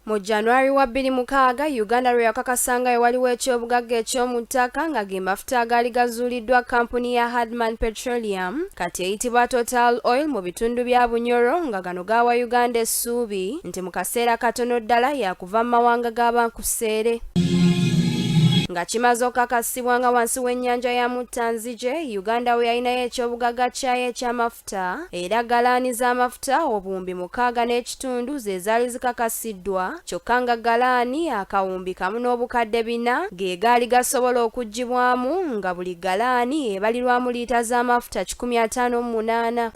Mu January wa 2006 Uganda lwe yakakasanga ewaliwo ekyobugagga eky'omu ttaka nga ge mafuta agaali gazuuliddwa kampuni ya Hadman Petroleum kati eyitibwa Total Oil mu bitundu bya Bunyoro nga gano gawa Uganda essuubi nti mu kaseera katono ddala yakuva mu mawanga g'abankuseere. Nga kimaze okukakasibwa nga wansi w'ennyanja ya Muttanzige, Uganda we yalinayo ekyobugagga kyayo eky'amafuta era galaani z'amafuta obuwumbi 6.5 ze zaali zikakasiddwa kyokka nga galaani akawumbi kamu n'obukadde 4 ge gaali gasobola okuggyibwamu nga buli galaani ebalirwamu liita z'amafuta 158.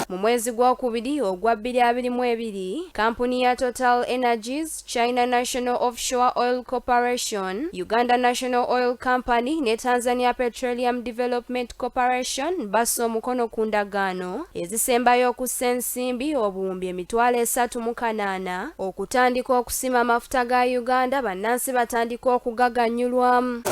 Mu mwezi gw'okubiri ogwa 2022, kampuni ya Total Energies, China National Offshore Oil Corporation, Uganda National Oil Company ne Tanzania Petroleum Development Corporation bassa omukono ku ndagaano ezisembayo okussa ensimbi obuwumbi 3,800 okutandika okusiima amafuta ga Uganda bannansi batandika okugaganyulwamu.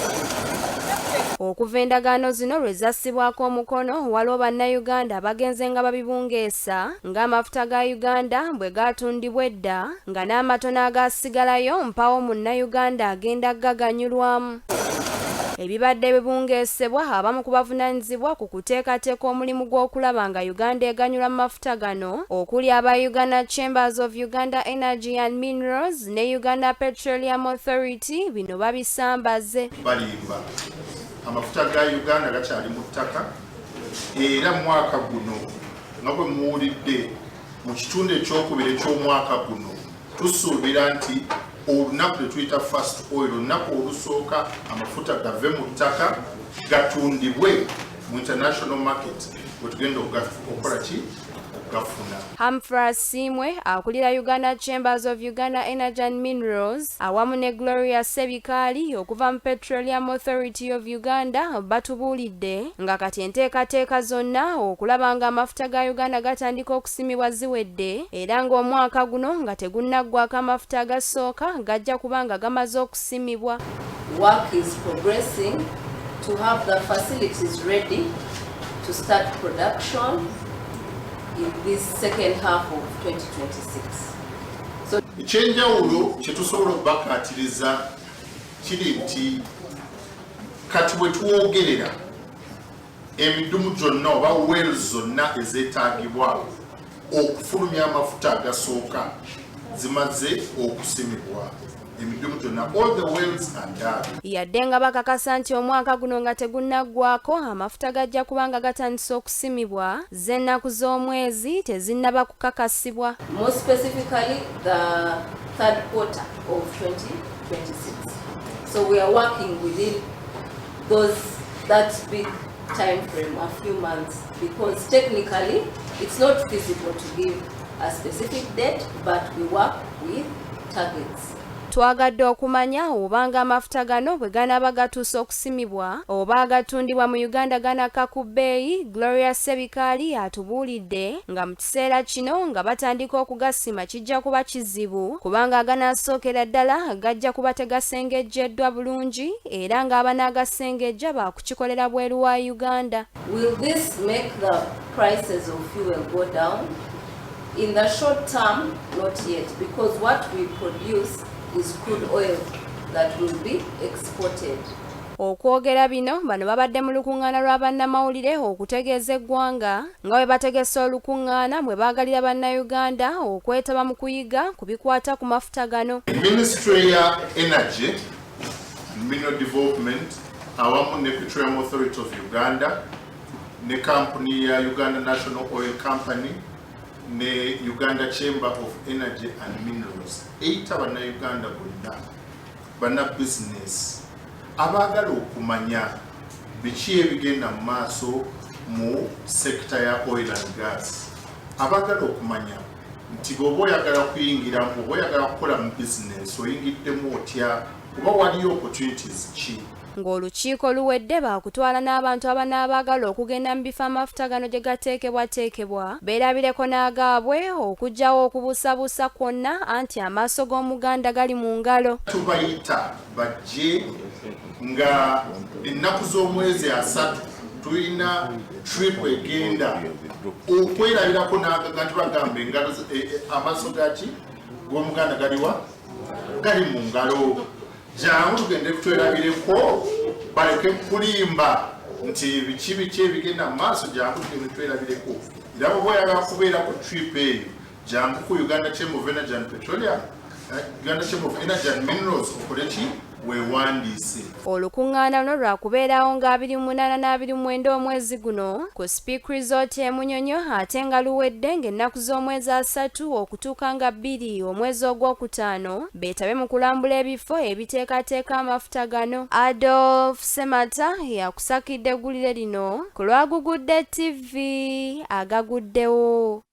Okuva endagaano zino lwe zassibwako omukono waliwo bannayuganda bagenze nga babibungeesa ng'amafuta ga Uganda bwe gaatundibwa edda nga n'amatono agaasigalayo mpawo munnayuganda agenda gaganyulwamu. Ebibadde bibungeesebwa abamu ku bavunaanyizibwa ku kuteekateeka omulimu gw'okulaba nga Uganda eganyula mu mafuta gano okuli aba Uganda Chambers of Uganda Energy and Minerals ne Uganda Petroleum Authority bino babisambaze. Amafuta ga Uganda gakyali mu ttaka era mu mwaka guno nga bwe muwulidde mu kitundu ekyokubiri eky'omwaka guno tusuubira nti olunaku lwe tuyita first oil olunaku olusooka amafuta gave mu ttaka gatundibwe mu international market bwe tugenda okukola ki gafuna. Hamfra Simwe akulira Uganda Chambers of Uganda Energy and Minerals awamu ne Gloria Sebikaali okuva mu Petroleum Authority of Uganda batubuulidde nga kati enteekateeka zonna okulaba nga amafuta ga Uganda gatandika okusimibwa ziwedde era ng'omwaka guno nga tegunnaggwako amafuta agasooka gajja kuba nga gamaze okusimibwa. Work is progressing to have the facilities ready to start production in this second half of 2026. So ekyenjawulo kye tusobola okubakaatiriza kiri nti kati bwe tuwogerera emidumu gyonna oba wells zonna ezeetaagibwa okufulumya amafuta agasooka zimaze okusimibwa. All the wells are done. Yadde nga bakakasa nti omwaka guno nga tegunnaggwako amafuta gajja kubanga gatandise okusimibwa z'ennaku z'omwezi tezinnaba kukakasibwa. More specifically the third quarter of 2026. So we are working within that big time frame, a few months, because technically it's not feasible to give a specific date, but we work with targets. Twagadde okumanya obanga amafuta gano bwe ganaaba gatuuse okusimibwa oba agatundibwa mu Uganda ganakka ku bbeeyi. Gloria Sebikaali atubuulidde nga mu kiseera kino nga batandika okugasima kijja kuba kizibu kubanga aganaasookera ddala gajja kuba tegasengejjeddwa bulungi era ng'abanagasengejja baakukikolera bweru wa Uganda. Will this make the prices of fuel go down? In the short term, not yet, because what we produce is crude oil that will be exported. Okwogera bino bano babadde mu lukuŋŋaana lwa bannamawulire okutegeeza eggwanga nga bwe bategese olukuŋŋaana bwe baagalira bannayuganda okwetaba mu kuyiga ku bikwata ku mafuta gano. Ministry ya Energy and Mineral Development awamu ne Petroleum Authority of Uganda ne kampuni ya Uganda National Oil Company ne Uganda Chamber of Energy and Minerals eyita bannayuganda bonna banna business abaagala okumanya biki ebigenda mu maaso mu sekita ya oil and gas, abaagala okumanya nti bw'oba oyagala kuyingira oba oyagala kukola mu business oyingiddemu otya oba waliyo opportunities ki. Ng'olukiiko luwedde baakutwala n'abantu abanaabaagala okugenda mu bifo amafuta gano gye gateekebwateekebwa beerabireko n'agaabwe okuggyawo okubuusabuusa kwonna anti amaaso g'Omuganda gali mu ngalo. Tubayita bajje nga ennaku z'omwezi 3 tulina trip egenda okwerabirako n'agaganti bagambe engalo amaaso gaki g'omuganda galiwa gali mu ngalo jangu tugende kutwerabireko baleke kulimba nti biki ebigenda mu maaso jangu tugende twerabireko era bwe oyagala kubeera ku trip eyo jangu ku Uganda Chamber of Energy and Petroleum Uganda Chamber of Energy and Minerals okoleki weewandiise. Olukuŋŋaana luno lwakubeerawo nga 28 na 29 omwezi guno ku Speak Resort e Munyonyo ate nga luwedde ng'ennaku z'omwezi 3 okutuuka nga 2 omwezi ogwokutaano beetabe mu kulambula ebifo ebiteekateeka amafuta gano. Adolf Semata yakusakidde eggulire lino ku Lwagugudde TV agaguddewo.